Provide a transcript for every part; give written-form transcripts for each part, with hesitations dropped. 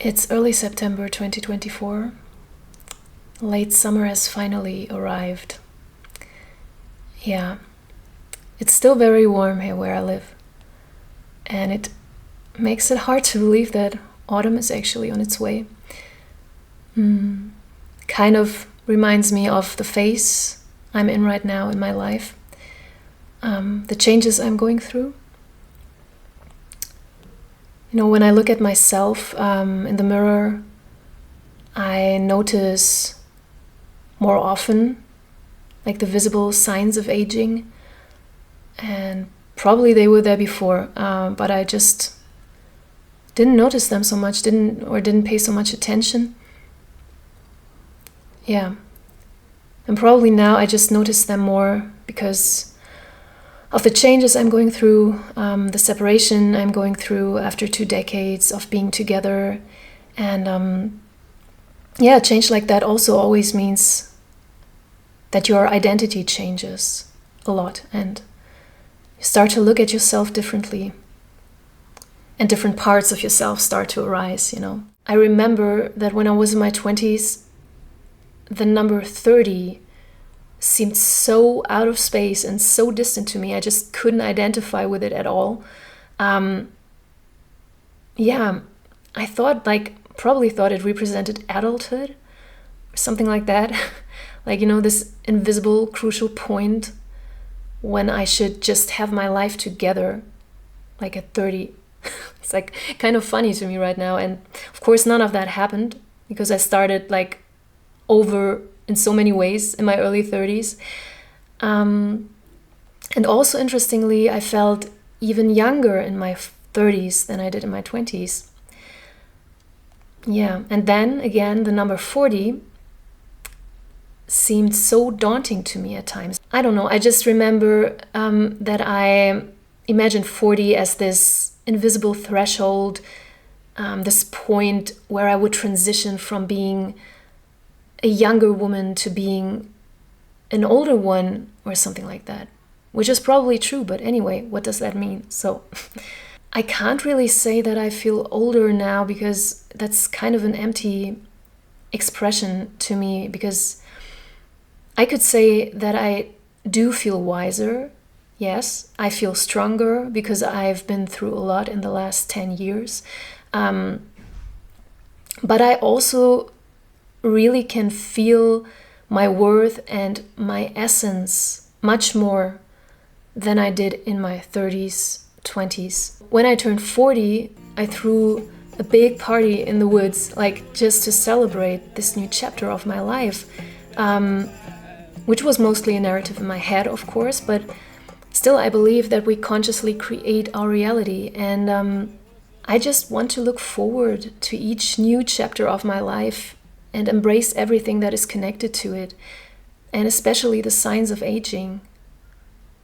It's early September 2024. Late summer has finally arrived. Yeah, it's still very warm here where I live. And it makes it hard to believe that autumn is actually on its way. Kind of reminds me of the phase I'm in right now in my life. The changes I'm going through. You know, when I look at myself in the mirror, I notice more often like the visible signs of aging, and probably they were there before, but I just didn't notice them so much, didn't pay so much attention. Yeah, and probably now I just notice them more because of the changes I'm going through, the separation I'm going through after 2 decades of being together. And change like that also always means that your identity changes a lot and you start to look at yourself differently and different parts of yourself start to arise, you know. I remember that when I was in my 20s, the number 30 seemed so out of space and so distant to me. I just couldn't identify with it at all. I probably thought it represented adulthood or something like that. Like, you know, this invisible, crucial point when I should just have my life together, like at 30. It's like kind of funny to me right now. And of course, none of that happened because I started like over in so many ways in my early 30s. And also interestingly, I felt even younger in my 30s than I did in my 20s. Yeah, and then again, the number 40 seemed so daunting to me at times. I don't know, I just remember that I imagined 40 as this invisible threshold, this point where I would transition from being a younger woman to being an older one or something like that, which is probably true, but anyway, what does that mean? So I can't really say that I feel older now because that's kind of an empty expression to me, because I could say that I do feel wiser. Yes, I feel stronger because I've been through a lot in the last 10 years. But I also really can feel my worth and my essence much more than I did in my 30s, 20s. When I turned 40, I threw a big party in the woods, like just to celebrate this new chapter of my life, which was mostly a narrative in my head, of course, but still I believe that we consciously create our reality. And I just want to look forward to each new chapter of my life and embrace everything that is connected to it, and especially the signs of aging.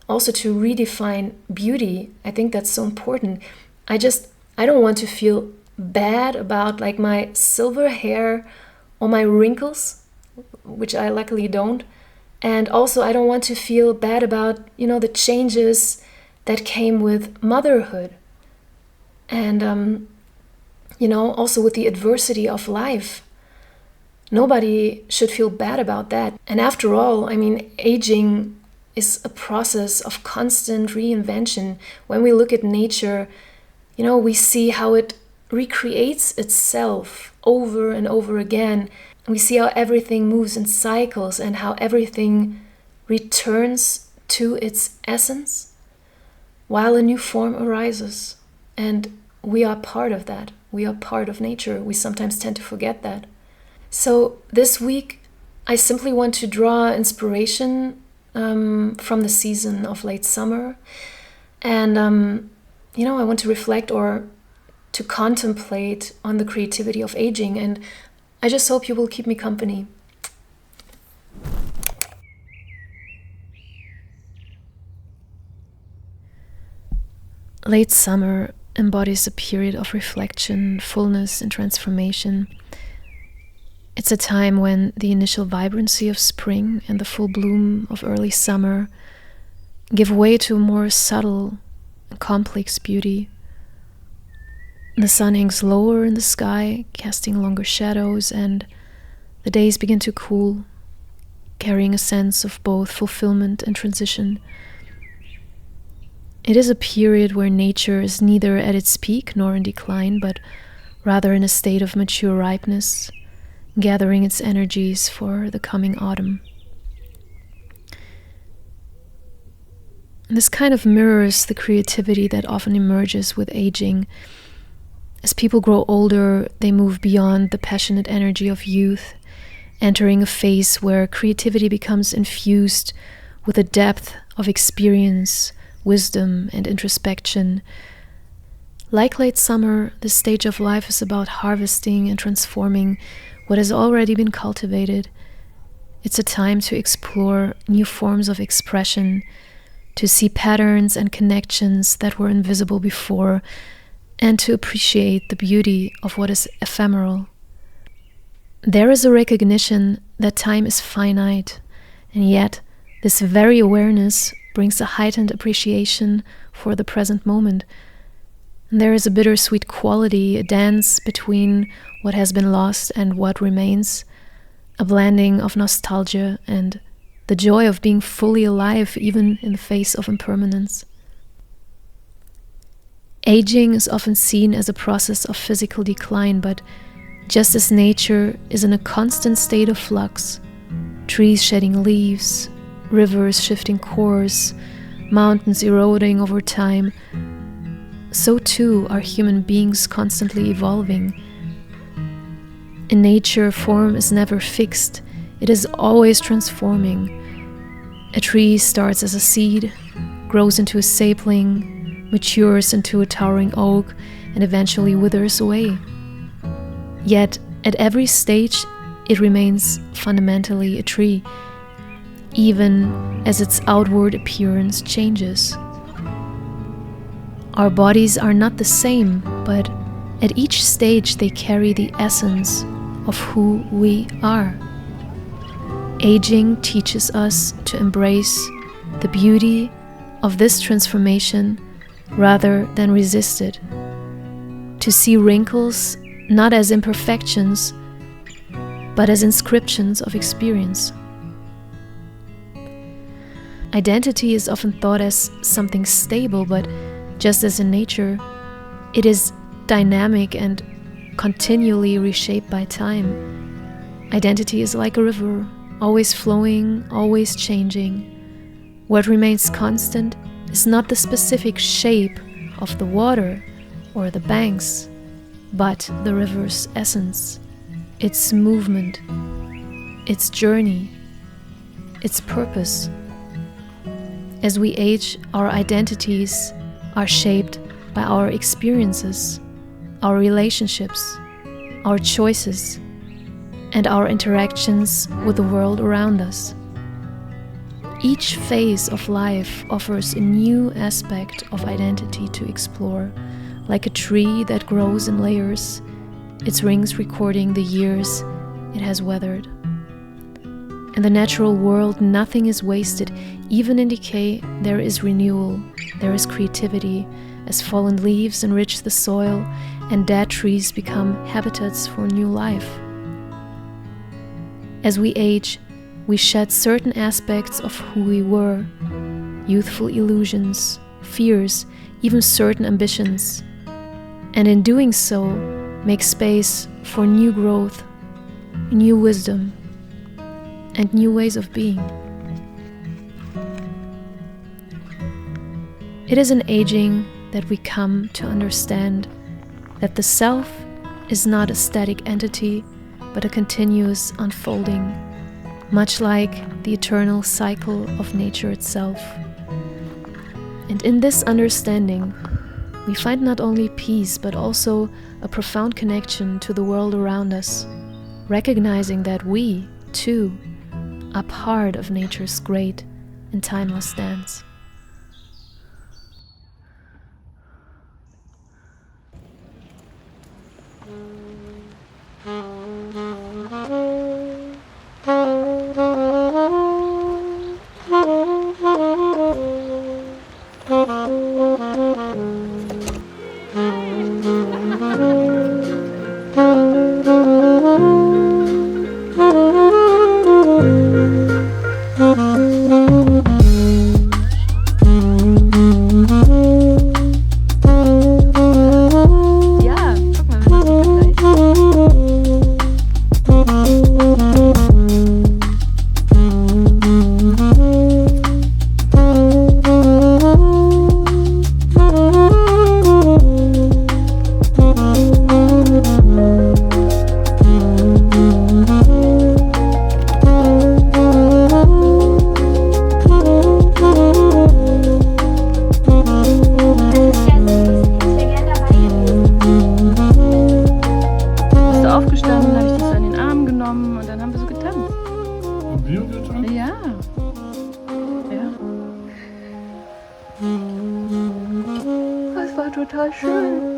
Also to redefine beauty, I think that's so important. I don't want to feel bad about like my silver hair or my wrinkles, which I luckily don't. And also I don't want to feel bad about, you know, the changes that came with motherhood. And, also with the adversity of life. Nobody should feel bad about that. And after all, I mean, aging is a process of constant reinvention. When we look at nature, you know, we see how it recreates itself over and over again. We see how everything moves in cycles and how everything returns to its essence while a new form arises. And we are part of that. We are part of nature. We sometimes tend to forget that. So this week, I simply want to draw inspiration from the season of late summer. And, I want to reflect or to contemplate on the creativity of aging. And I just hope you will keep me company. Late summer embodies a period of reflection, fullness, and transformation. It's a time when the initial vibrancy of spring and the full bloom of early summer give way to a more subtle and complex beauty. The sun hangs lower in the sky, casting longer shadows, and the days begin to cool, carrying a sense of both fulfillment and transition. It is a period where nature is neither at its peak nor in decline, but rather in a state of mature ripeness, gathering its energies for the coming autumn. And this kind of mirrors the creativity that often emerges with aging. As people grow older, they move beyond the passionate energy of youth, entering a phase where creativity becomes infused with a depth of experience, wisdom, and introspection. Like late summer, this stage of life is about harvesting and transforming what has already been cultivated. It's a time to explore new forms of expression, to see patterns and connections that were invisible before, and to appreciate the beauty of what is ephemeral. There is a recognition that time is finite, and yet this very awareness brings a heightened appreciation for the present moment. And there is a bittersweet quality, a dance between what has been lost and what remains, a blending of nostalgia and the joy of being fully alive even in the face of impermanence. Aging is often seen as a process of physical decline, but just as nature is in a constant state of flux, trees shedding leaves, rivers shifting course, mountains eroding over time, so too are human beings constantly evolving. In nature, form is never fixed, it is always transforming. A tree starts as a seed, grows into a sapling, matures into a towering oak, and eventually withers away. Yet, at every stage, it remains fundamentally a tree, even as its outward appearance changes. Our bodies are not the same, but at each stage they carry the essence of who we are. Aging teaches us to embrace the beauty of this transformation rather than resist it, to see wrinkles not as imperfections, but as inscriptions of experience. Identity is often thought as something stable, but just as in nature, it is dynamic and continually reshaped by time. Identity is like a river, always flowing, always changing. What remains constant is not the specific shape of the water or the banks, but the river's essence, its movement, its journey, its purpose. As we age, our identities are shaped by our experiences, our relationships, our choices, and our interactions with the world around us. Each phase of life offers a new aspect of identity to explore, like a tree that grows in layers, its rings recording the years it has weathered. In the natural world, nothing is wasted. Even in decay, there is renewal, there is creativity, as fallen leaves enrich the soil and dead trees become habitats for new life. As we age, we shed certain aspects of who we were, youthful illusions, fears, even certain ambitions, and in doing so, make space for new growth, new wisdom, and new ways of being. It is in aging that we come to understand that the self is not a static entity, but a continuous unfolding, much like the eternal cycle of nature itself. And in this understanding, we find not only peace, but also a profound connection to the world around us, recognizing that we, too, are part of nature's great and timeless dance. 可是